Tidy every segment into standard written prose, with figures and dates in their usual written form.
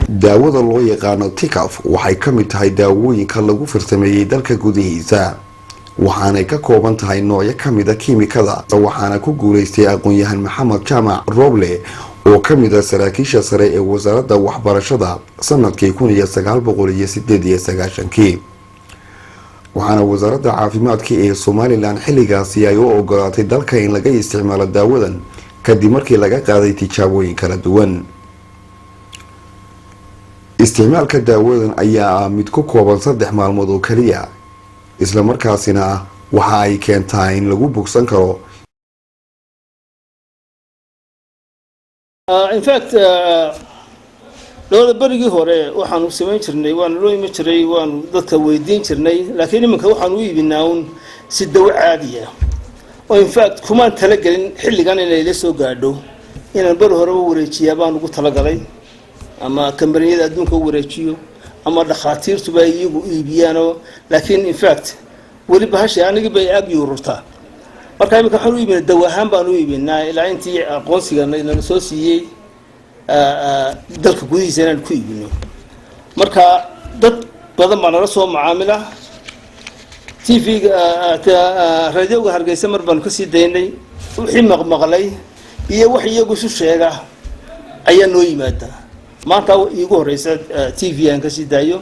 daawada loo yaqaano tikaf waxay ka mid tahay daawooyinka lagu farsameeyay dalka gudihiisa waxaanay ka kooban tahay noocyo ka mid ah kiimikada waxaana ku guuleystay aqoon-yahan Maxamed Jaamac Roble oo ka mid ah saraakiisha sare ee wasaaradda waxbarashada sanadkii 1998 waxaana wasaaradda caafimaadka ee Somaliland xilligaasi ay u ogolaatay dalka in laga isticmaalo daawadan kadib markii laga qaaday tijaabooyin kala duwan. isticmaalka daawadan ayaa mid ku kooban 3 maalmood oo kaliya isla markaasina waxa ay keentaa in lagu bogsan karo. In fact loo barigii hore waxaan u sameyn jirnay waan loo imi jiray waan dadka weydiin jirnay laakiin iminka waxaan u iibinaa si dawo caadi ah oo in fact kuma tala galin xilligan inay la soo gaadho inaan bar hore u wareejiyaa baan ugu tala galay ama kambariyada adduunka u wareejiyo ama dhaqaatiirtu bay iyagu iibiyaan laakiin in fact wali bahasha aniga bay aad u ururtaa marka iminka waxaan u iibinaa dawo ahaan baan u iibinaa ilaa intii aqoonsiga inaan soo siiyay dalka gudihiisa inaan ku iibino marka dad badan baa nala soo macaamila TV radio Hargeysa mar baan ka sii daynay wixii maqmaqlay iyo wax iyagu isu sheega ayaa noo yimaada maanta iigu horeysa TV aan ka sii daayo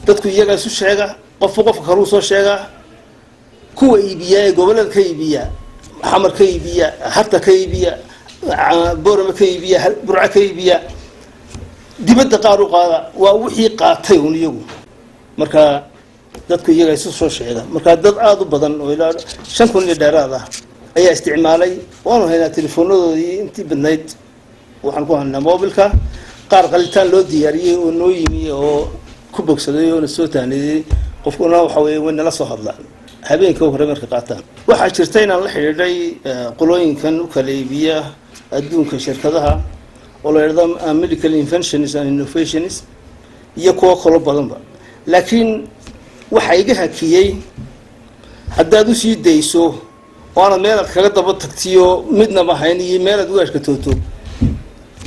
dadku iyaga isu sheega qofka kale uu soo sheega kuwa iibiya gobolada ka iibiya xamar ka iibiya harta ka iibiya boorama ka iibiya burca ka iibiya dibadda qaar u qaada waa wixii qaatay iyagu marka dadku iyaga isu soo sheega marka dad aad u badan oo ilaa 5,000 dheeraad ah ayaa isticmaalay waanu haynaa telefonadoodii intii badnayd waxaan ku haynaa mobilka qaar qalitaan loo diyaariyay oo noo yimi oo ku bogsaday oo soo taanay qofkuna waxa weeye nala soo hadlaan habeenka hore marka qaataan waxa jirtay inaan la xiriiray qolooyinkan u kala iibiya adduunka shirkadaha oo la yiraahdo medical inventions and innovations iyo kuwa kale badanba laakiin waxa iga hakiyay haddaad u sii dayso waana meel kaga daba tagtiyo midna ma hayn iyo meel aad u ashka tooto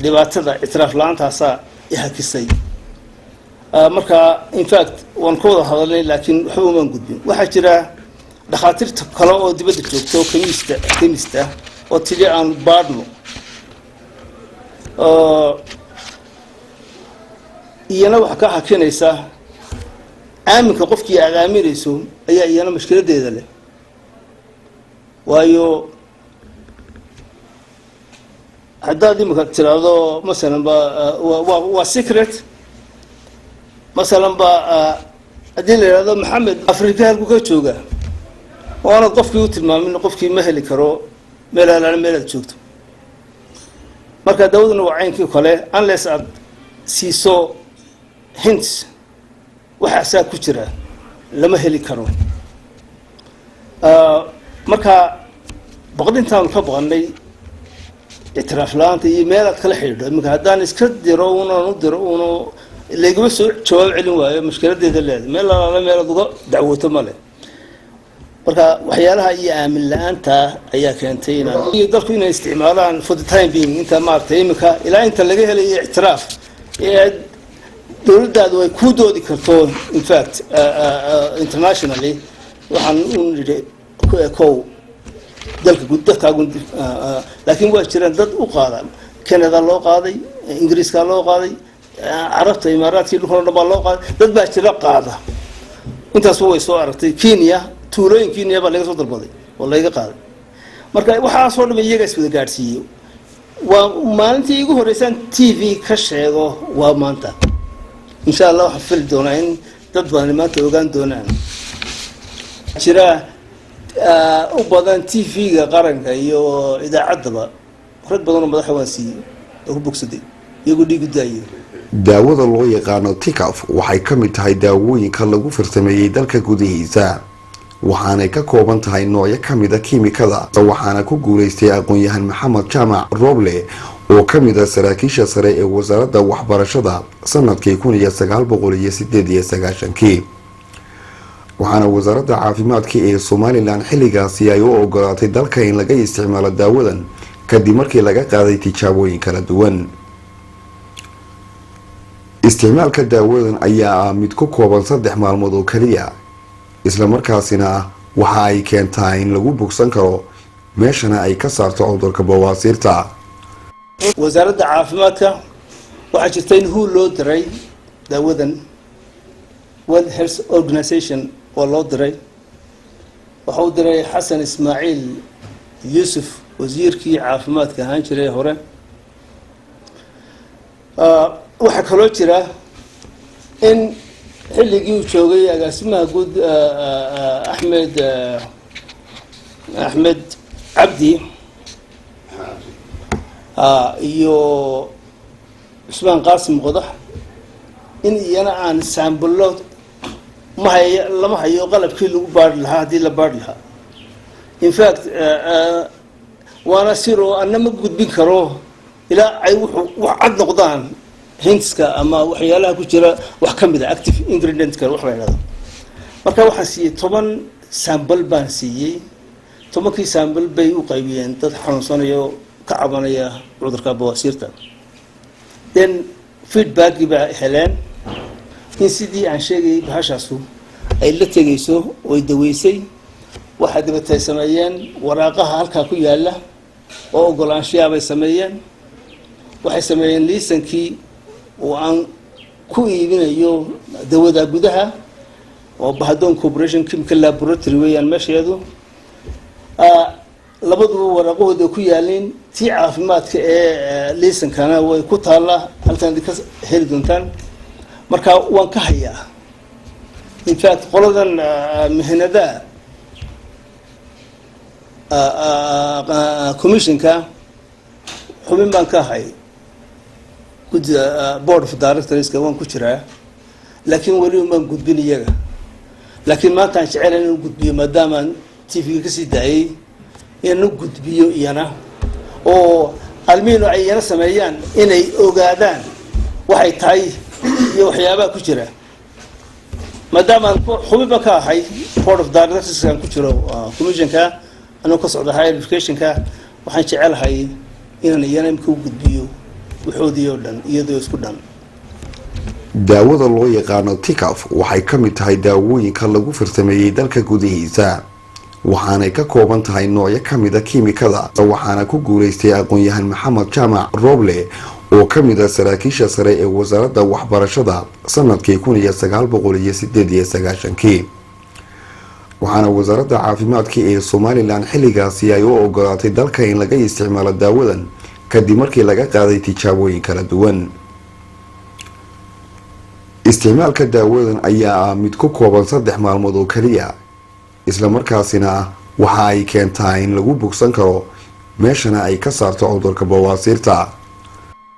dhibaatada itraaf laantaasa hakisay marka in fact waan ku wada hadalnay laakiin waxba ma gudbin waxa jira dhaqaatiirta kale oo dibadda joogto chemist oo tiri aan baadno iyana wax ka hakinaysa aaminka qofkii aad aaminayso ayaa iyana mushkiladeeda leh waayo haddaad imika tiraahdo masalan waa secret masalan haddii la yidhahdo maxamed afrika halku ka jooga waana qofkii u tilmaamin qofkii ma heli karo meel aad joogto marka dawaduna waa caynkii kale unless aad siiso hints waxaasaa ku jira lama heli karo marka boqdintaan ka baqanay itiraaf laanta iyo meel aad kala xidhiidho iminka haddaan iska diro uno layguma soo jawaab celin waayo mushkiladeeda leedahay meel aad uga dacwooto male marka waxyaalaha iyo aamin la'aanta ayaa keentay inaan dalku inay isticmaalaan for the time being inta maartay iminka ilaa inta laga helayo itiraaf dawladdaadu ay ku doodi karto in fact internationally waxaan u nidhi kow dalka dadkaagu laakiin waa jiraan dad u qaada Canada loo qaaday Ingiriiska loo qaaday Carabta Imaaraadka dhulka dhan baa loo qaaday dad baa jira qaada intaas way soo aragtay Kenya tuulooyin Kenya baa laga soo dalbaday oo laga qaaday marka waxa soo dhimay iyaga iswada gaarsiiyo waa maalintii ugu horeysan TV ka sheego waa maanta insha Allah waxa fil doonaa in dad badan maanta ogaan doonaan jira u badan TV-ga qaranka iyo idaacadaba rag badan oo madaxwaansi oo bogsaday iyagu dhiig u daayo. daawada loo yaqaano tikaf waxay ka mid tahay daawooyinka lagu farsameeyay dalka gudihiisa waxaanay ka kooban tahay noocyo ka mid ah kiimikada waxaana ku guuleystay aqoon-yahan Maxamed Jaamac Roble oo ka mid ah saraakiisha sare ee wasaaradda waxbarashada sanadkii 1998 waxaana wasaaradda caafimaadka ee Somaliland xilligaasi ay u ogolaatay dalka in laga isticmaalo daawadan kadib markii laga qaaday tijaabooyin kala duwan. isticmaalka daawadan ayaa mid ku kooban 3 maalmood oo kaliya isla markaasina waxa ay keentaa in lagu bogsan karo meeshana ay ka saarto cudurka bawaasiirta. wasaaradda caafimaadka waxaa jirta in loo diray daawadan World Health Organization oo loo diray waxa uu diray Xasan Ismaaciil Yuusuf wasiirkii caafimaadka ahaan jiray hore. waxa kaloo jira in xilligii uu joogay agaasimaha guud Axmed Cabdi iyo Usmaan Qaasim Qodax in iyana aan saambullo lama hayo qalabkii lagu baadhi lahaa haddii la baadhi lahaa. in fact waana siro annama gudbin karo ilaa ay wax cad noqdaan hintska ama waxyaalaha ku jira wax ka mid ah active ingredients-ka wax la yiraahdo. marka waxaan siiyay 10 sample baan siiyay 10kii sample bay u qaybiyeen dad xanuunsanayo ka cabanaya cudurka bawaasiirta. then feedback ba heleen in sidii aan sheegay bahashaasu ay la tegayso oo daweysay waxa dibadda sameeyeen waraaqaha halka ku yaala oo ogolaanshiyaha bay sameeyeen. waxay sameeyeen liisankii oo aan ku iibinayo dawada gudaha oo Bahadon Corporation Chemical Laboratory weeyaan meesheedu. labaduba waraaqahooda ku yaaleen tii caafimaadka ee liisankana way ku taala halkan ka heli doontaan. marka waan ka hayaa in fact qoladan mihnada commissionka xubin baan ka hay board of directors waan ku jiraa laakiin wali ma gudbin iyaga. laakiin maanta aan jecelahay inaan gudbiyo maadaama TV ka sii daayay inaan gudbiyo iyana oo almiino ay yana sameeyaan inay ogaadaan waxay tahay iyo waxyaabaha ku jira. maadaama xubin ka ahay board of directors ku jiro commissionka anoo ka socda higher education-ka waxaan jecelahay inaan iyana ku gudbiyo wuxuudiyo dhan iyadoo isku dhan. daawada loo yaqaano tikaf waxay ka mid tahay daawooyinka lagu farsameeyay dalka gudihiisa waxaanay ka kooban tahay noocyo ka mid ah kiimikada. waxaana ku guuleystay aqoon-yahan Maxamed Jaamac Roble oo ka mid ah saraakiisha sare ee wasaaradda waxbarashada sanadkii 1998. waxaana wasaaradda caafimaadka ee Somaliland xilligaasi ay u ogolaatay dalka in laga isticmaalo daawadan kadib markii laga qaaday tijaabooyin kala duwan. isticmaalka daawadan ayaa mid ku kooban 3 maalmood oo kaliya isla markaasina waxa ay keentaa in lagu bogsan karo meeshana ay ka saarto cudurka bawaasiirta.